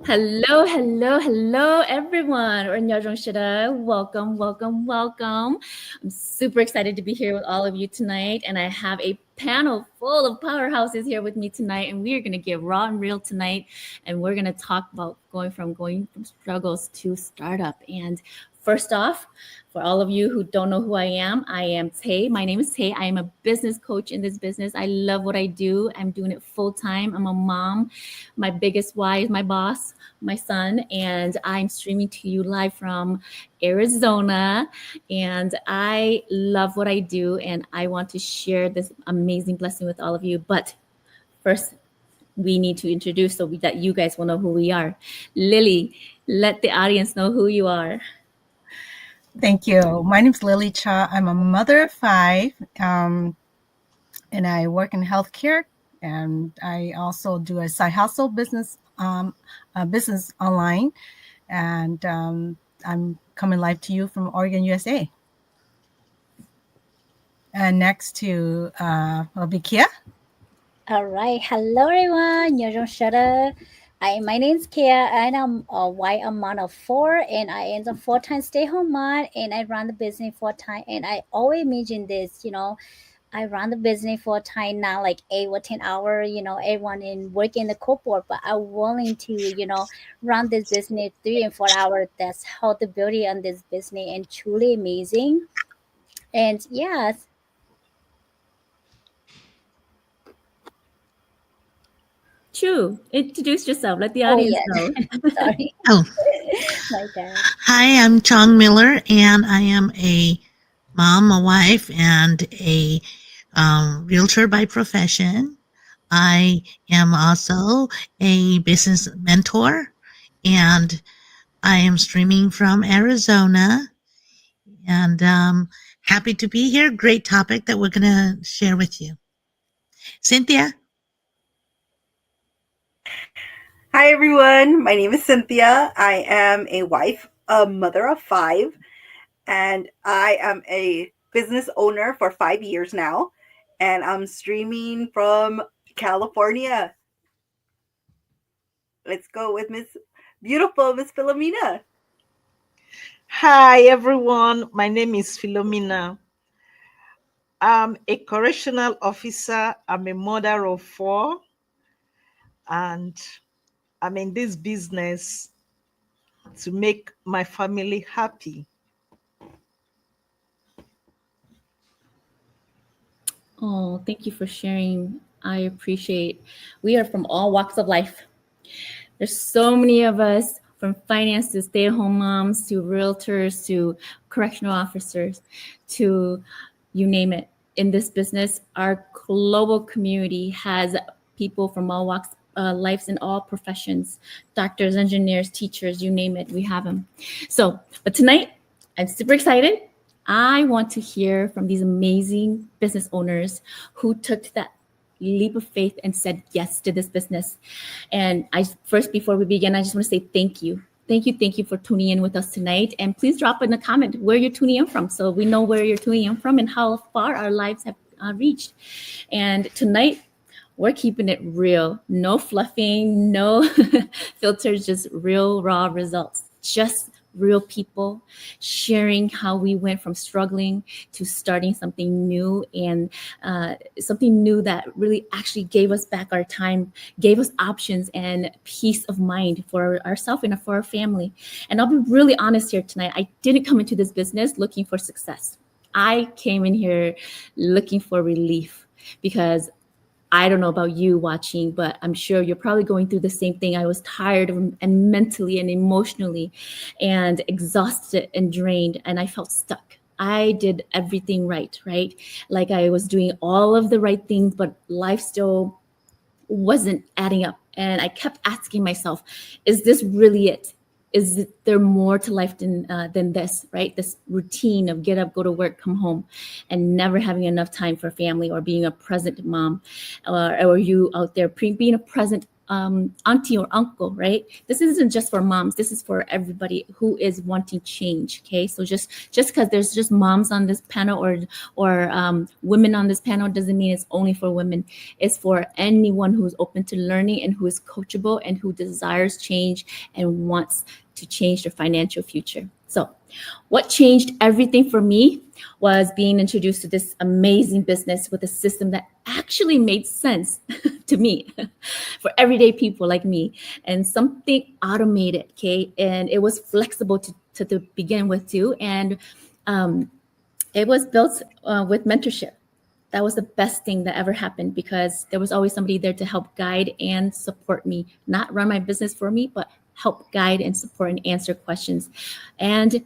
Hello, hello, hello, everyone. Welcome, welcome, welcome. I'm super excited to be here with all of you tonight, and I have a panel full of powerhouses here with me tonight, and we are going to get raw and real tonight, and we're going to talk about going from struggles to startup. And first off, for all of you who don't know who I am Tay. My name is Tay. I am a business coach in this business. I love what I do. I'm doing it full time. I'm a mom. My biggest why is my boss, my son, and I'm streaming to you live from Arizona. And I love what I do, and I want to share this amazing blessing with all of you. But first, we need to introduce that you guys will know who we are. Lily, let the audience know who you are. Thank you. My name is Lily Cha. I'm a mother of five, and I work in healthcare. And I also do a side hustle business, business online. And I'm coming live to you from Oregon, USA. And next to will be Kia. All right. Hello, everyone. My name's Kia, and I'm a white mom of four, and I am a full-time stay-home mom, and I run the business full-time. And I always mention this, I run the business full-time now, like 8 or 10 hours, everyone in work in the corporate, but I'm willing to, run this business 3 and 4 hours. That's how the beauty on this business and truly amazing. And yes, True. Introduce yourself. Let the oh audience yes, know. sorry, Oh, my bad. hi, I'm Chong Miller, and I am a mom, a wife, and a realtor by profession. I am also a business mentor, and I am streaming from Arizona. And happy to be here. Great topic that we're going to share with you. Cynthia? Hi, everyone. My name is Cynthia. I am a wife, a mother of five, and I am a business owner for 5 years now. And I'm streaming from California. Let's go with Miss Philomena. Hi, everyone. My name is Philomena. I'm a correctional officer. I'm a mother of four, and I'm in this business to make my family happy. Oh, thank you for sharing. I appreciate. We are from all walks of life. There's so many of us, from finance to stay-at-home moms to realtors to correctional officers to you name it. In this business, our global community has people from all walks lives in all professions, doctors, engineers, teachers, you name it, we have them. So, but tonight, I'm super excited. I want to hear from these amazing business owners who took that leap of faith and said yes to this business. And before we begin, I just want to say thank you. Thank you for tuning in with us tonight. And please drop in a comment where you're tuning in from so we know where you're tuning in from and how far our lives have reached. And tonight, we're keeping it real. No fluffing, no filters, just real, raw results. Just real people sharing how we went from struggling to starting something new, and something new that really actually gave us back our time, gave us options and peace of mind for ourselves and for our family. And I'll be really honest here tonight. I didn't come into this business looking for success. I came in here looking for relief, because I don't know about you watching, but I'm sure you're probably going through the same thing. I was tired and mentally and emotionally and exhausted and drained, and I felt stuck. I did everything right? Like I was doing all of the right things, but life still wasn't adding up. And I kept asking myself, is this really it? Is there more to life than this, right? This routine of get up, go to work, come home, and never having enough time for family or being a present mom, or you out there being a present auntie or uncle, right? This isn't just for moms. This is for everybody who is wanting change. Okay, so just because there's just moms on this panel or women on this panel doesn't mean it's only for women. It's for anyone who's open to learning and who is coachable and who desires change and wants to change their financial future. So what changed everything for me was being introduced to this amazing business with a system that actually made sense to me for everyday people like me, and something automated, okay? And it was flexible to begin with too. And it was built with mentorship. That was the best thing that ever happened because there was always somebody there to help guide and support me, not run my business for me, but help guide and support and answer questions. And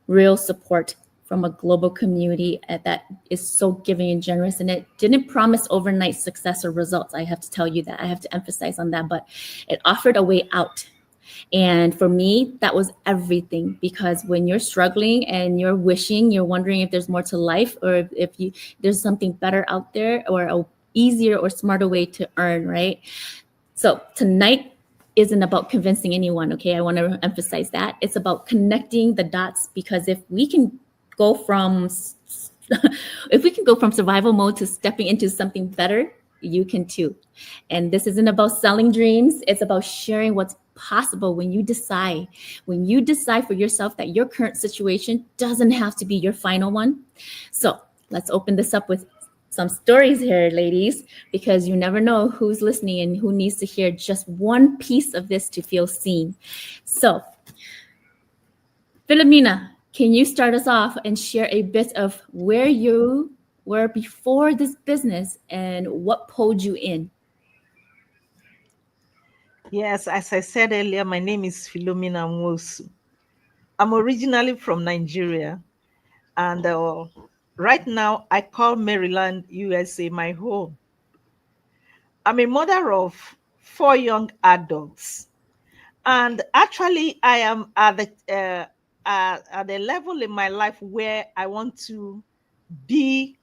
real support from a global community that is so giving and generous. And it didn't promise overnight success or results. I have to tell you that. I have to emphasize on that, but it offered a way out. And for me, that was everything, because when you're struggling and you're wishing, you're wondering if there's more to life or if there's something better out there or a easier or smarter way to earn, right? So tonight isn't about convincing anyone, okay? I want to emphasize that. It's about connecting the dots, because if we can go from survival mode to stepping into something better, you can too. And this isn't about selling dreams. It's about sharing what's possible when you decide for yourself that your current situation doesn't have to be your final one. So let's open this up with some stories here, ladies, because you never know who's listening and who needs to hear just one piece of this to feel seen. So, Philomena, can you start us off and share a bit of where you were before this business and what pulled you in? Yes, as I said earlier, my name is Philomena Nwosu. I'm originally from Nigeria, and right now I call Maryland, USA my home. I'm a mother of 4 young adults, and actually I am at the level in my life where I want to be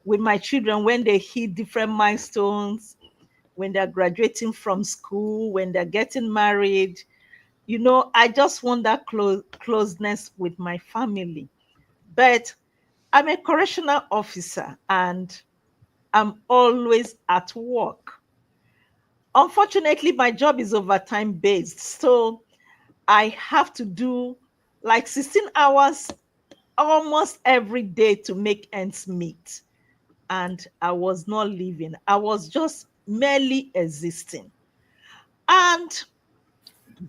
with my children when they hit different milestones, when they're graduating from school, when they're getting married. You know, I just want that closeness with my family. But I'm a correctional officer and I'm always at work. Unfortunately, my job is overtime based. So I have to do like 16 hours almost every day to make ends meet. And I was not living, I was just merely existing. And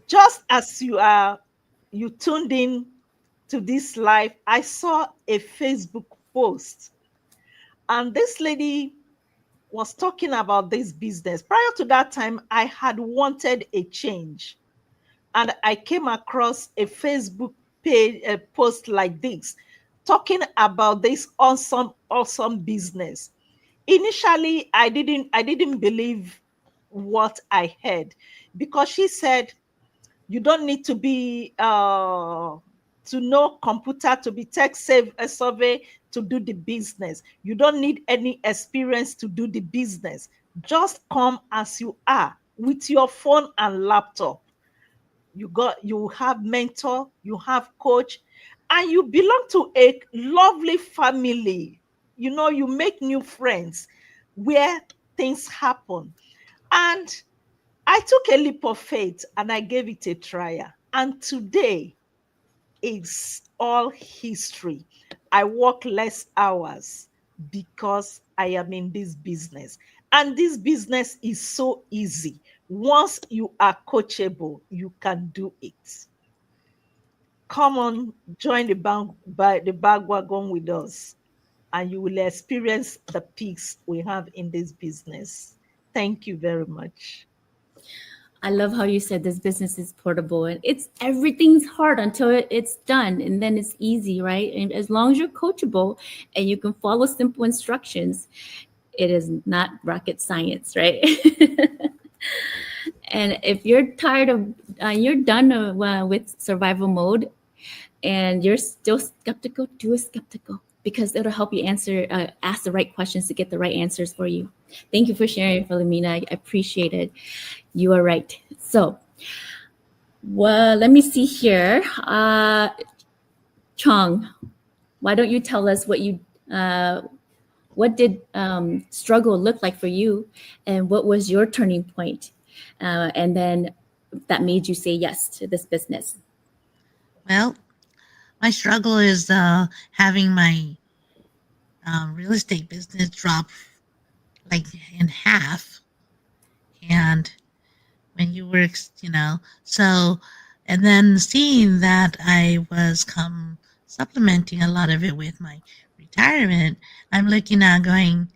just as you tuned in to this live, I saw a Facebook post, and this lady was talking about this business. Prior to that time, I had wanted a change, and I came across a Facebook page, a post like this, talking about this awesome business. Initially, I didn't believe what I heard, because she said you don't need to be to know computer, to be tech survey to do the business. You don't need any experience to do the business. Just come as you are with your phone and laptop. You have mentor, you have coach, and you belong to a lovely family. You know, you make new friends where things happen. And I took a leap of faith and I gave it a try. And today is all history. I work less hours because I am in this business. And this business is so easy. Once you are coachable, you can do it. Come on, join the bandwagon with us, and you will experience the peace we have in this business. Thank you very much. I love how you said this business is portable, and everything's hard until it's done, and then it's easy, right? And as long as you're coachable and you can follow simple instructions, it is not rocket science, right? And if you're tired of, you're done with survival mode, and you're still skeptical, do a skeptical. because it'll help you ask the right questions to get the right answers for you. Thank you for sharing, Philomena. I appreciate it. You are right. So, well, let me see here. Chong, why don't you tell us what did struggle look like for you, and what was your turning point, and then that made you say yes to this business? Well, my struggle is having my real estate business drop like in half. And when you were, so, and then seeing that I was supplementing a lot of it with my retirement, I'm looking at going,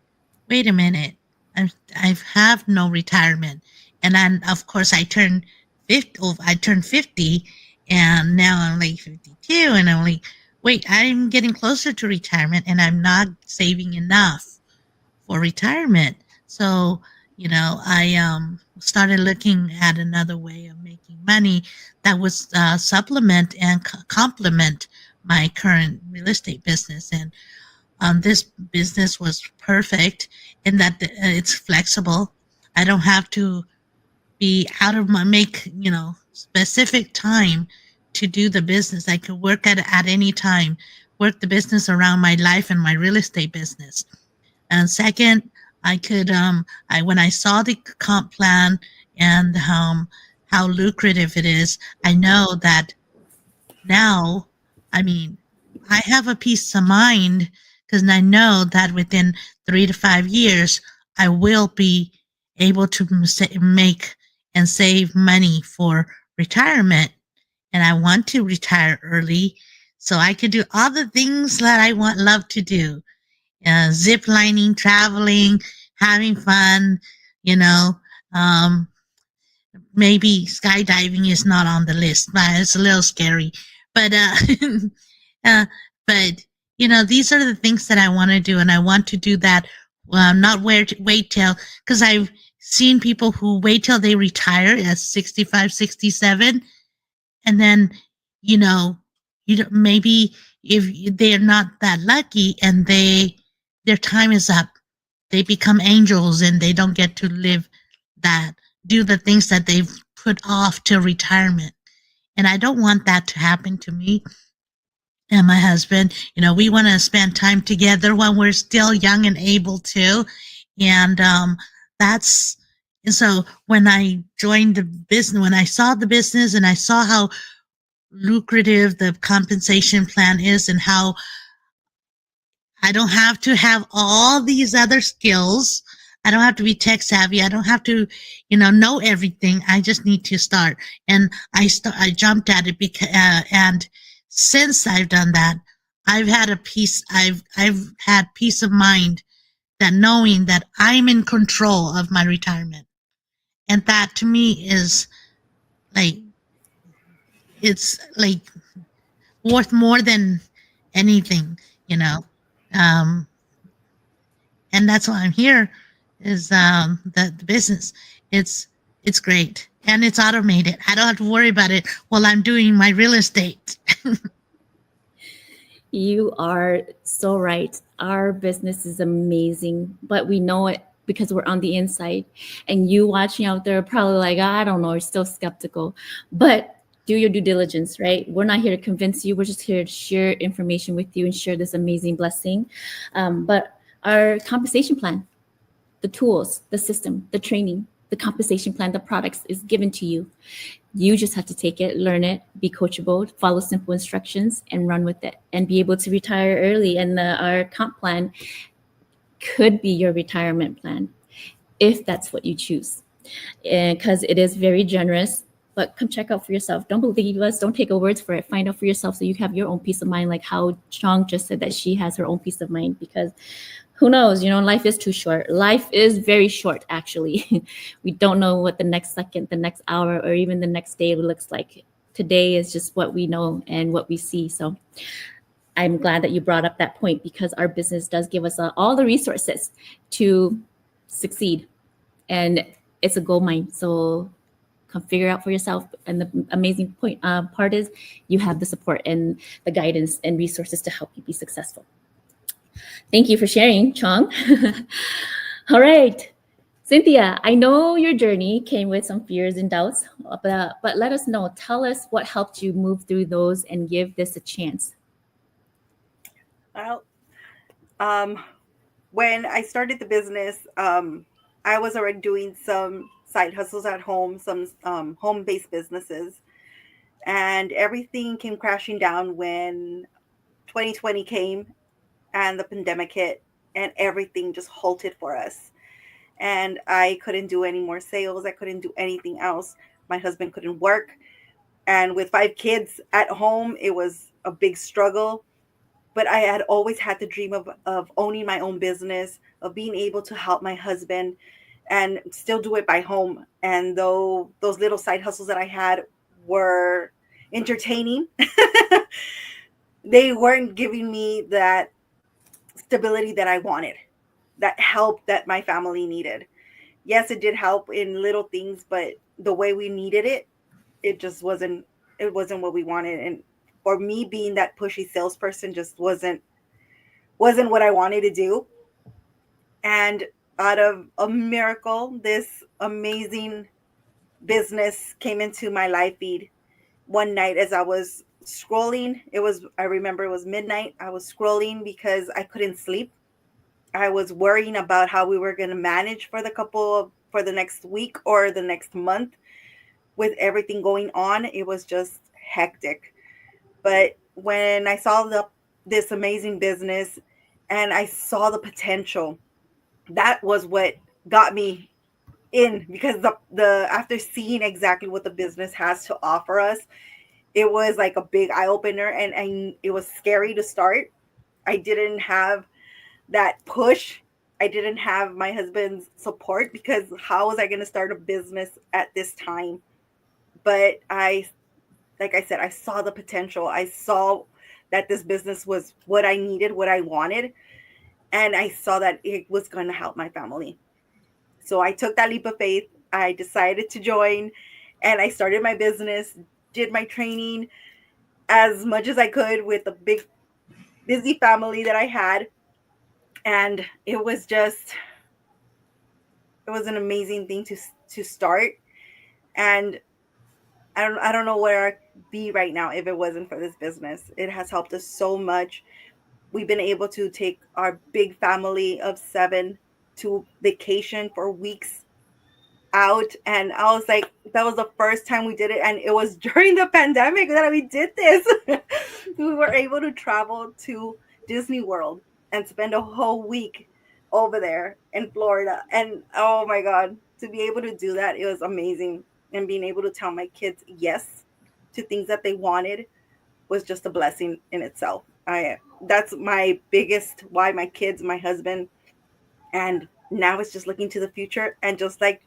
wait a minute, I have no retirement. And then, of course, I turned 50, and now I'm like 52, and I'm like, wait, I'm getting closer to retirement, and I'm not saving enough for retirement. So, I started looking at another way of making money that would supplement and complement my current real estate business. And this business was perfect in that it's flexible. I don't have to be out of specific time to do the business. I could work at any time, work the business around my life and my real estate business. And second, I could, when I saw the comp plan and how lucrative it is, I know that now, I have a peace of mind because I know that within 3 to 5 years, I will be able to make and save money for retirement. And I want to retire early so I could do all the things that I love to do. Zip lining, traveling, having fun, maybe skydiving is not on the list, but it's a little scary. But, these are the things that I want to do, and I want to do that. Not wait till, because I've seen people who wait till they retire at 65, 67, and then, maybe if they're not that lucky and their time is up, they become angels and they don't get to do the things that they've put off till retirement. And I don't want that to happen to me and my husband. We want to spend time together when we're still young and able to. And so when I joined the business, when I saw the business and I saw how lucrative the compensation plan is and how I don't have to have all these other skills. I don't have to be tech savvy. I don't have to, know everything. I just need to start. And I jumped at it because, and since I've done that, I've had peace of mind that knowing that I'm in control of my retirement. And that to me is it's worth more than anything, and that's why I'm here is the business. It's great and it's automated. I don't have to worry about it while I'm doing my real estate. You are so right. Our business is amazing, but we know it because we're on the inside. And you watching out there are probably like, I don't know, you're still skeptical. But do your due diligence, right? We're not here to convince you. We're just here to share information with you and share this amazing blessing. But our compensation plan, the tools, the system, the training, the compensation plan, the products is given to you. You just have to take it, learn it, be coachable, follow simple instructions, and run with it, and be able to retire early. And our comp plan could be your retirement plan, if that's what you choose, because it is very generous. But come check out for yourself. Don't believe us. Don't take our words for it. Find out for yourself so you have your own peace of mind, like how Chong just said that she has her own peace of mind, because who knows, life is too short. Life is very short, actually. We don't know what the next second, the next hour, or even the next day looks like. Today is just what we know and what we see. So I'm glad that you brought up that point, because our business does give us all the resources to succeed. And it's a gold mine. So come figure out for yourself. And the amazing part is you have the support and the guidance and resources to help you be successful. Thank you for sharing, Chong. All right. Cynthia, I know your journey came with some fears and doubts, but let us know. Tell us what helped you move through those and give this a chance. Well, when I started the business, I was already doing some side hustles at home, some home-based businesses, and everything came crashing down when 2020 came and the pandemic hit, and everything just halted for us. And I couldn't do any more sales. I couldn't do anything else. My husband couldn't work. And with 5 kids at home, it was a big struggle. But I had always had the dream of owning my own business, of being able to help my husband and still do it by home. And though those little side hustles that I had were entertaining, they weren't giving me that stability that I wanted, that help that my family needed. Yes, it did help in little things, but the way we needed it, it just wasn't what we wanted. And for me, being that pushy salesperson just wasn't what I wanted to do. And out of a miracle, this amazing business came into my live feed one night as I was scrolling. I remember it was midnight. I was scrolling because I couldn't sleep. I was worrying about how we were going to manage for the next week or the next month with everything going on. It was just hectic. But when I saw this amazing business and I saw the potential, that was what got me in, because the after seeing exactly what the business has to offer us, it was like a big eye opener, and it was scary to start. I didn't have that push. I didn't have my husband's support, because how was I going to start a business at this time? But like I said, I saw the potential. I saw that this business was what I needed, what I wanted, and I saw that it was going to help my family. So I took that leap of faith. I decided to join, and I started my business, did my training as much as I could with the big, busy family that I had. And it was an amazing thing to start. And I don't know where I'd be right now if it wasn't for this business. It has helped us so much. We've been able to take our big family of 7 to vacation for weeks out. And I was like, that was the first time we did it. And it was during the pandemic that we did this. We were able to travel to Disney World and spend a whole week over there in Florida. And oh my God, to be able to do that, it was amazing. And being able to tell my kids yes to things that they wanted was just a blessing in itself. That's my biggest why, my kids, my husband. And now it's just looking to the future. And just like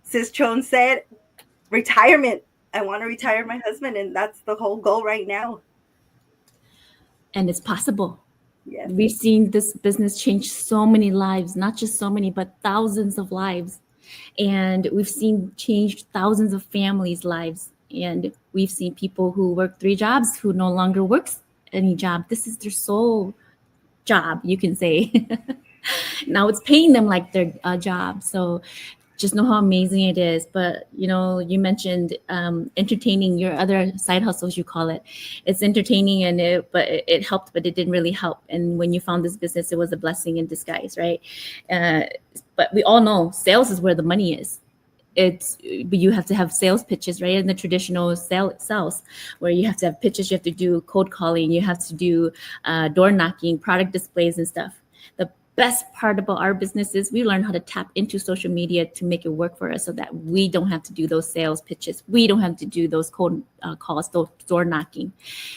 Sis Chon said, retirement. I want to retire my husband, and that's the whole goal right now. And it's possible. Yes. We've seen this business change so many lives, not just so many, but thousands of lives. And we've seen change thousands of families' lives. And we've seen people who work 3 jobs who no longer works any job. This is their sole job, you can say. Now it's paying them like their job. So just know how amazing it is. But, you mentioned entertaining your other side hustles, you call it. It's entertaining, but it helped, but it didn't really help. And when you found this business, it was a blessing in disguise, right? But we all know sales is where the money is. But you have to have sales pitches, right? In the traditional sales, where you have to have pitches, you have to do cold calling, you have to do door knocking, product displays and stuff. The best part about our business is we learn how to tap into social media to make it work for us, so that we don't have to do those sales pitches. We don't have to do those cold calls, those door knocking.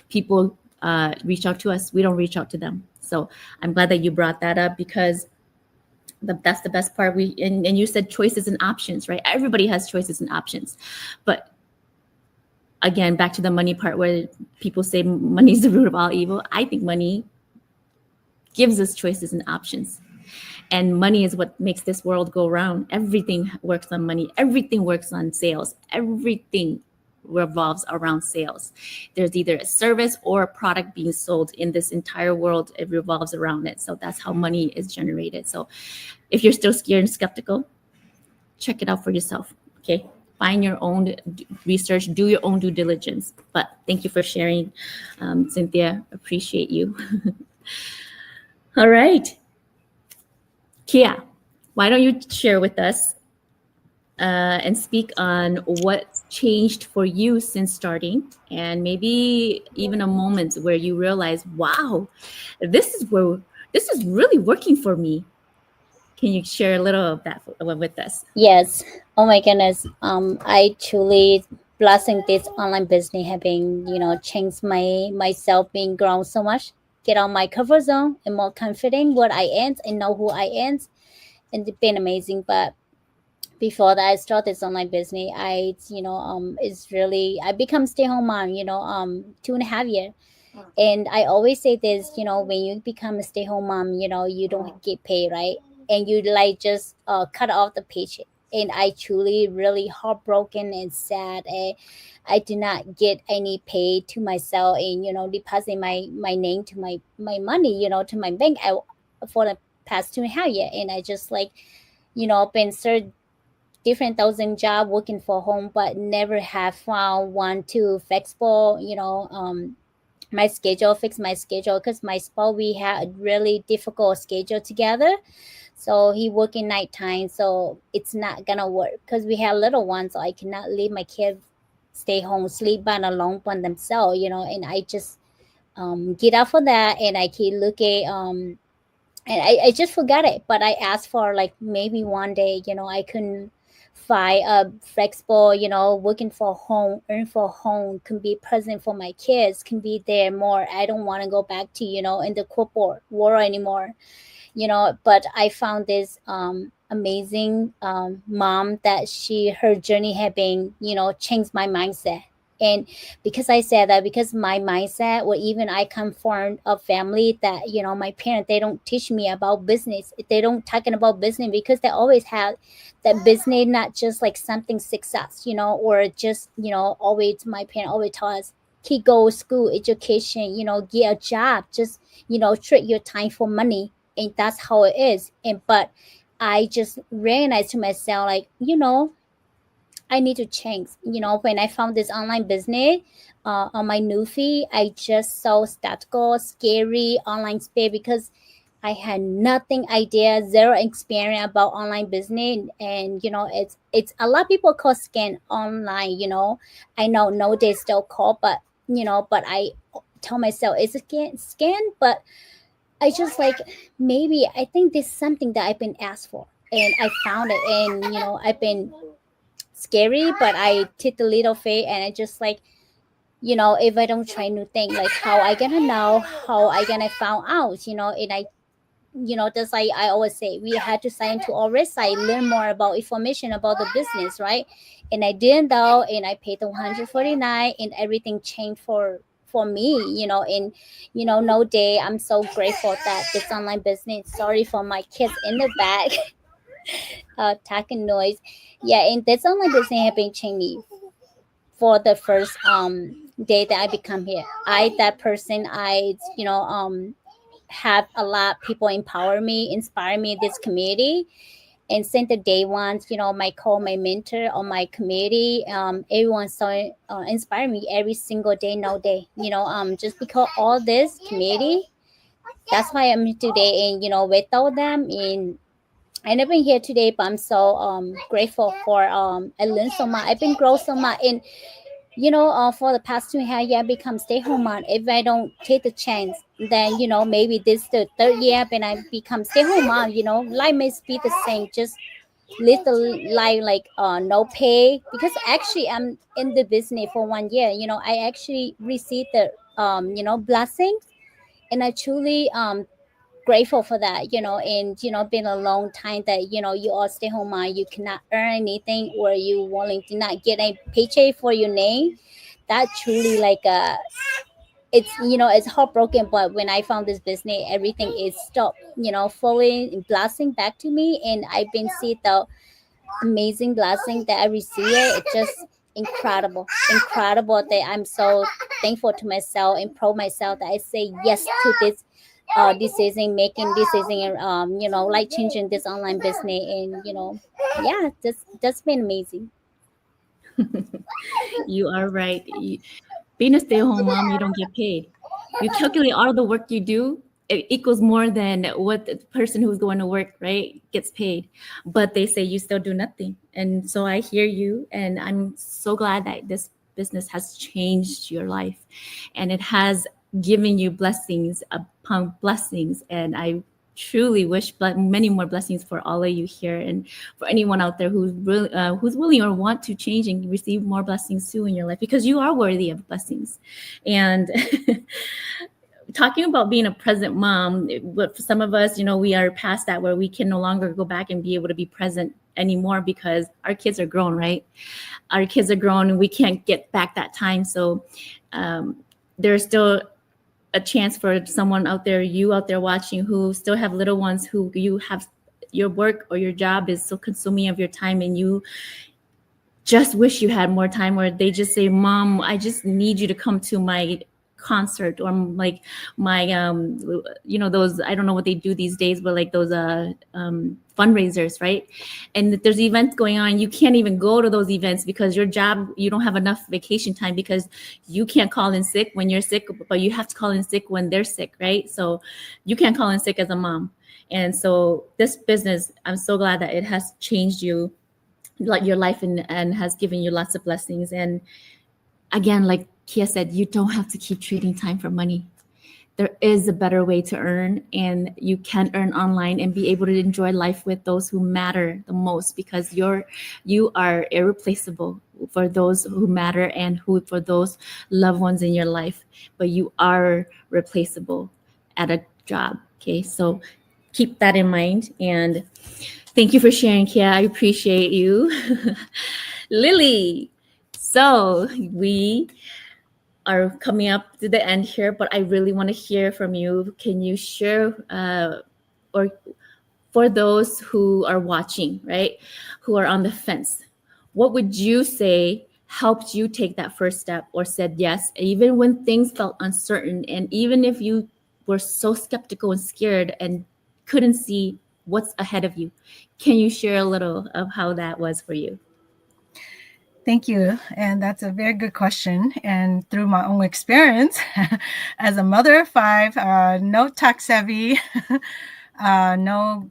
People reach out to us. We don't reach out to them. So I'm glad that you brought that up, because that's the best part. And you said choices and options, right? Everybody has choices and options. But again, back to the money part, where people say money is the root of all evil. I think money gives us choices and options. And money is what makes this world go round. Everything works on money. Everything works on sales. Everything revolves around sales. There's either a service or a product being sold in this entire world. It revolves around it. So that's how money is generated. So if you're still scared and skeptical, check it out for yourself. Okay. Find your own research, do your own due diligence. But thank you for sharing, Cynthia. Appreciate you. All right. Kia, why don't you share with us and speak on what changed for you since starting, and maybe even a moment where you realize, wow, this is really working for me. Can you share a little of that with us? Yes. Oh my goodness. I truly blessing this online business having, changed myself being grown so much. Get out my comfort zone and more confident what I am and know who I am. And it's been amazing. But before that I start this online business, I become stay-home mom, 2.5 years. And I always say this, when you become a stay-home mom, you don't get paid, right? And you like just cut off the paycheck. And I truly really heartbroken and sad. And I did not get any pay to myself, and depositing my name to my money, to my bank for the past 2.5 years. And I just been searched different thousand job working for home, but never have found one to flexible, my schedule, fix my schedule, because my spouse, we had a really difficult schedule together. So he working nighttime, so it's not gonna work because we have little ones. So I cannot leave my kids stay home, sleep by alone by themselves, and I just get up for that, and I keep looking and I just forgot it. But I asked for maybe one day, I couldn't find a flexible, working for home, earn for home, can be present for my kids, can be there more. I don't want to go back to, in the corporate world anymore, but I found this amazing mom that her journey had been, changed my mindset. And because I said that, because my mindset, or even I come from a family that, my parents, they don't teach me about business. They don't talking about business because they always have that business, not just like something success, or just, always my parents always tell us, keep go school, education, get a job, just, treat your time for money. And that's how it is. But I just realized to myself, I need to change. When I found this online business on my new feed, I just saw statical, scary online space because I had nothing idea, zero experience about online business. And it's a lot of people call scan online. I know no they still call, but but I tell myself it's a scan, but I just maybe I think this is something that I've been asked for, and I found it. And I've been scary, but I take the little faith, and I just if I don't try new thing, how I gonna know, how I gonna found out, and I just I always say, we had to sign to our website, learn more about information about the business, right? And I didn't know, and I paid the 149, and everything changed for me, and no day. I'm so grateful that this online business. Sorry for my kids in the back. Talking noise. Yeah, and this online business have been changing for the first day that I become here. That person, have a lot of people empower me, inspire me in this community. And since the day one, my mentor on my community, everyone so inspire me every single day, no day. Just because all this community, that's why I'm here today. And without them, and I never been here today, but I'm so grateful for I learned so much. I've been growing so much, and for the past 2.5 years, I become stay-home mom. If I don't take the chance, then maybe this the third year when I become stay-home mom. Life may be the same, just little life no pay, because actually I'm in the business for 1 year. I actually received the blessings, and I truly grateful for that. And been a long time that you all stay home mom, you cannot earn anything, or you willing to not get a paycheck for your name. That truly it's it's heartbroken. But when I found this business, everything is stopped, falling and blessing back to me. And I've been see the amazing blessing that I received. incredible that I'm so thankful to myself and proud myself that I say yes to this decision, making decision, like changing this online business, and yeah, that's been amazing. You are right. Being a stay-at-home mom, you don't get paid. You calculate all the work you do, it equals more than what the person who's going to work, right, gets paid. But they say you still do nothing. And so I hear you, and I'm so glad that this business has changed your life, and it has given you blessings upon blessings. And I truly wish many more blessings for all of you here, and for anyone out there who's really who's willing or want to change and receive more blessings too in your life, because you are worthy of blessings. And talking about being a present mom, but for some of us, we are past that, where we can no longer go back and be able to be present anymore because our kids are grown, right? Our kids are grown and we can't get back that time. So there's still a chance for someone out there, you out there watching, who still have little ones, who you have your work or your job is so consuming of your time, and you just wish you had more time, where they just say, Mom, I just need you to come to my concert, or like my those, I don't know what they do these days, but like those fundraisers, right? And there's events going on, you can't even go to those events because your job, you don't have enough vacation time, because you can't call in sick when you're sick, but you have to call in sick when they're sick, right? So you can't call in sick as a mom. And so this business, I'm so glad that it has changed you, like your life, and has given you lots of blessings. And again, like Kia said, you don't have to keep trading time for money. There is a better way to earn, and you can earn online and be able to enjoy life with those who matter the most, because you are irreplaceable for those who matter, and for those loved ones in your life. But you are replaceable at a job. Okay, so keep that in mind. And thank you for sharing, Kia. I appreciate you. Lily, so we are coming up to the end here, but I really want to hear from you. Can you share, or for those who are watching, right, who are on the fence, what would you say helped you take that first step, or said yes, even when things felt uncertain, and even if you were so skeptical and scared and couldn't see what's ahead of you? Can you share a little of how that was for you? Thank you. And that's a very good question. And through my own experience as a mother of 5, no tech savvy, no,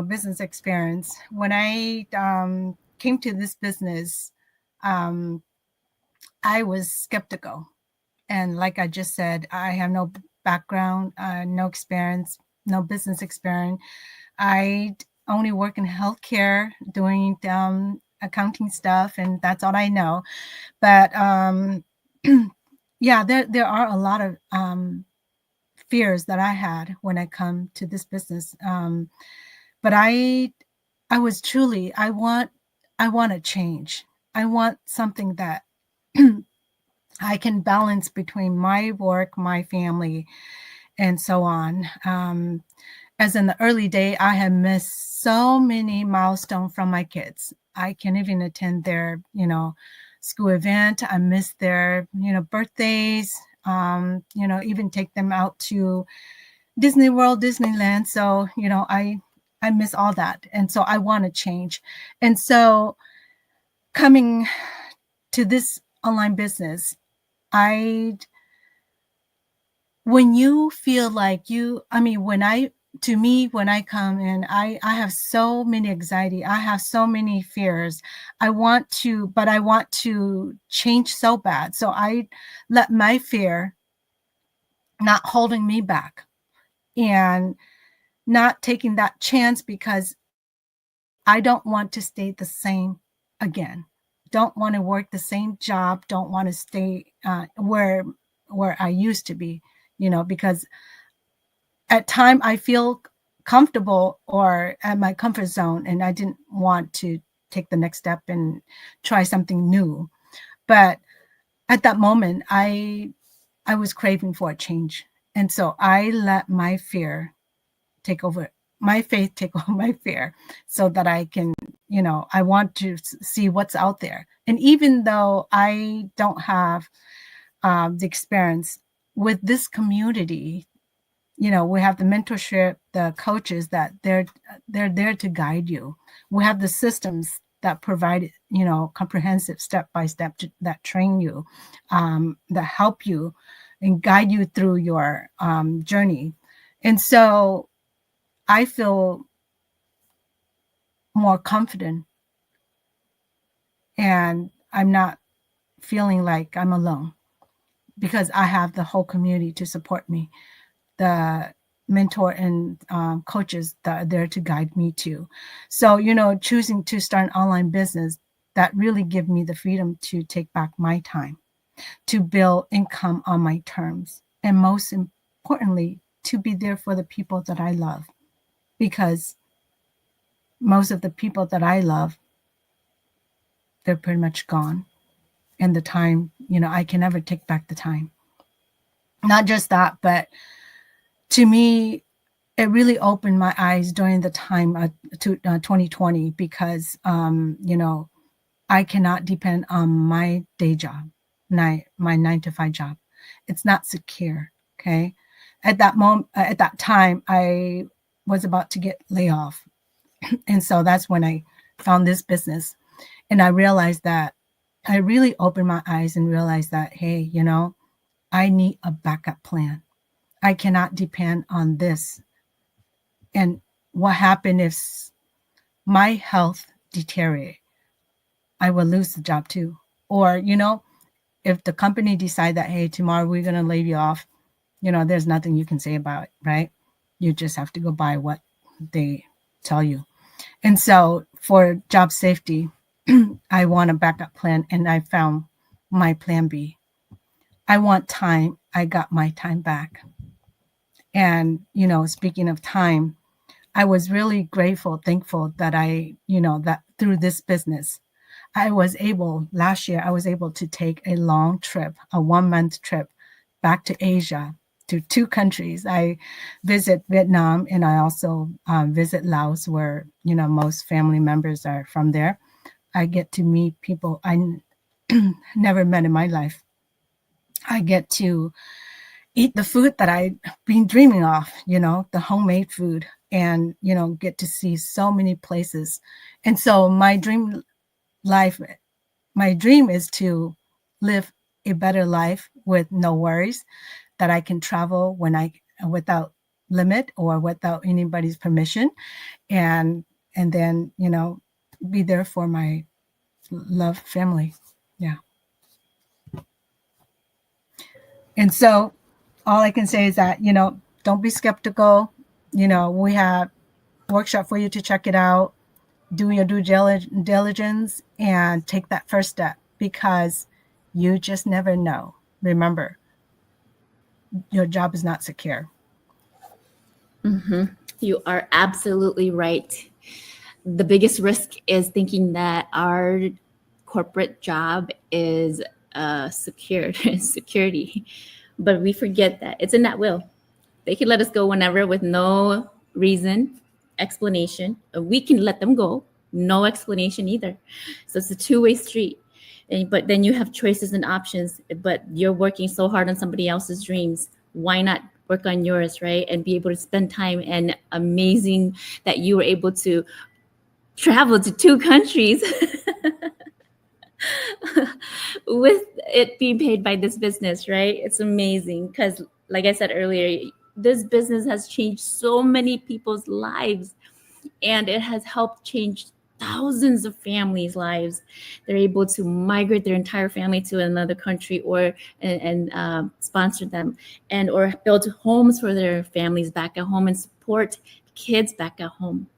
business experience. When I came to this business, I was skeptical. And like I just said, I have no background, no experience, no business experience. I only work in healthcare, doing accounting stuff, and that's all I know. But yeah, there are a lot of fears that I had when I come to this business. But I was truly, I want a change. I want something that I can balance between my work, my family, and so on. As in the early day, I have missed so many milestones from my kids. I can't even attend their, school event. I miss their, birthdays, even take them out to Disney World, Disneyland. So, I miss all that. And so I want to change. And so coming to this online business, when you feel like when I come in, I have so many anxiety. I have so many fears. I want to change so bad. So I let my fear not holding me back and not taking that chance, because I don't want to stay the same again. Don't want to work the same job. Don't want to stay where I used to be, because at time I feel comfortable or at my comfort zone, and I didn't want to take the next step and try something new. But at that moment, I was craving for a change. And so I let my fear take over, my faith take over my fear, so that I can I want to see what's out there. And even though I don't have the experience with this community, we have the mentorship, the coaches that they're there to guide you. We have the systems that provide, comprehensive step-by-step that train you, that help you and guide you through your journey. And so I feel more confident, and I'm not feeling like I'm alone because I have the whole community to support me, the mentor and coaches that are there to guide me too. So, choosing to start an online business, that really give me the freedom to take back my time, to build income on my terms, and most importantly, to be there for the people that I love, because most of the people that I love, they're pretty much gone. And the time, I can never take back the time. Not just that, but to me, it really opened my eyes during the time to 2020, because, I cannot depend on my day job, my 9-to-5 job. It's not secure. Okay. At that time, I was about to get laid off. And so that's when I found this business. And I realized that I really opened my eyes and realized that, hey, I need a backup plan. I cannot depend on this. And what happened if my health deteriorate? I will lose the job too. Or, if the company decide that, hey, tomorrow we're going to lay you off, there's nothing you can say about it, right? You just have to go by what they tell you. And so for job safety, I want a backup plan, and I found my plan B. I want time. I got my time back. And, speaking of time, I was really grateful, thankful that that through this business, last year, I was able to take a long trip, a 1-month trip back to Asia, to 2 countries. I visit Vietnam, and I also visit Laos, where, most family members are from there. I get to meet people I never met in my life. I get to eat the food that I've been dreaming of, the homemade food, and, get to see so many places. And so my dream is to live a better life with no worries, that I can travel without limit or without anybody's permission, and then, be there for my love family. Yeah. And so all I can say is that, don't be skeptical. We have workshop for you to check it out. Do your due diligence and take that first step, because you just never know. Remember, your job is not secure. You are absolutely right. The biggest risk is thinking that our corporate job is security, but we forget that it's in that will. They can let us go whenever with no reason, explanation. We can let them go, no explanation either. So it's a two-way street. But then you have choices and options, but you're working so hard on somebody else's dreams. Why not work on yours, right? And be able to spend time, and amazing that you were able to travel to 2 countries with it being paid by this business, right? It's amazing because, like I said earlier, this business has changed so many people's lives, and it has helped change thousands of families' lives. They're able to migrate their entire family to another country, or and sponsor them, and or build homes for their families back at home, and support kids back at home.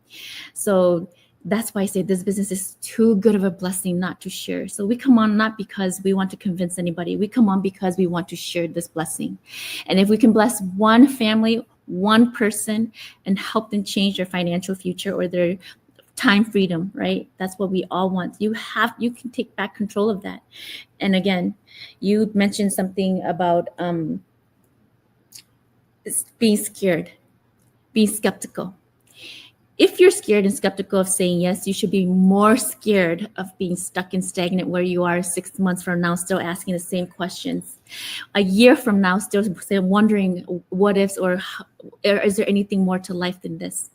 So that's why I say this business is too good of a blessing not to share. So we come on not because we want to convince anybody. We come on because we want to share this blessing. And if we can bless one family, one person, and help them change their financial future or their time freedom, right? That's what we all want. You can take back control of that. And again, you mentioned something about being scared, being skeptical. if you're scared and skeptical of saying yes, you should be more scared of being stuck and stagnant where you are 6 months from now, still asking the same questions. A year from now, still wondering what ifs or is there anything more to life than this?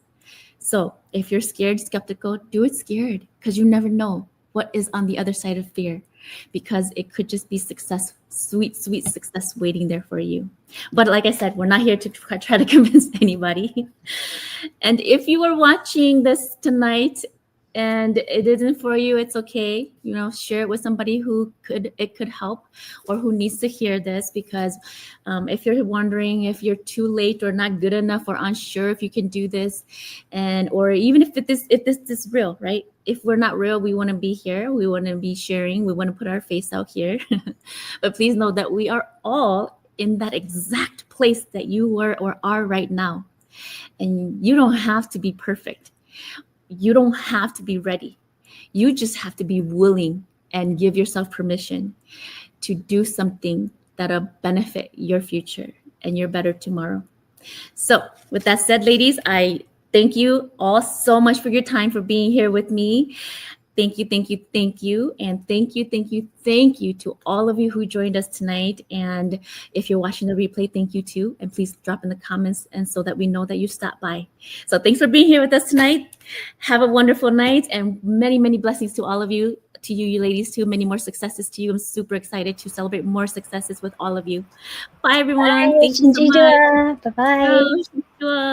So if you're scared, skeptical, do it scared, because you never know what is on the other side of fear, because it could just be success, sweet, sweet success waiting there for you. But like I said, we're not here to try to convince anybody. And if you are watching this tonight and it isn't for you, it's okay. You know, share it with somebody who it could help or who needs to hear this, because if you're wondering if you're too late or not good enough or unsure if you can do this, and or even if this is real, right? If we're not real, we want to be here. We want to be sharing. We want to put our face out here. But please know that we are all in that exact place that you were or are right now. And you don't have to be perfect. You don't have to be ready. You just have to be willing and give yourself permission to do something that'll benefit your future and your better tomorrow. So with that said, ladies, I thank you all so much for your time, for being here with me. Thank you, thank you, thank you. And thank you, thank you, thank you to all of you who joined us tonight. And if you're watching the replay, thank you too. And please drop in the comments and so that we know that you stopped by. So thanks for being here with us tonight. Have a wonderful night and many, many blessings to all of you, to you ladies too. Many more successes to you. I'm super excited to celebrate more successes with all of you. Bye, everyone. Bye, Thank you so much. Bye-bye. Ciao.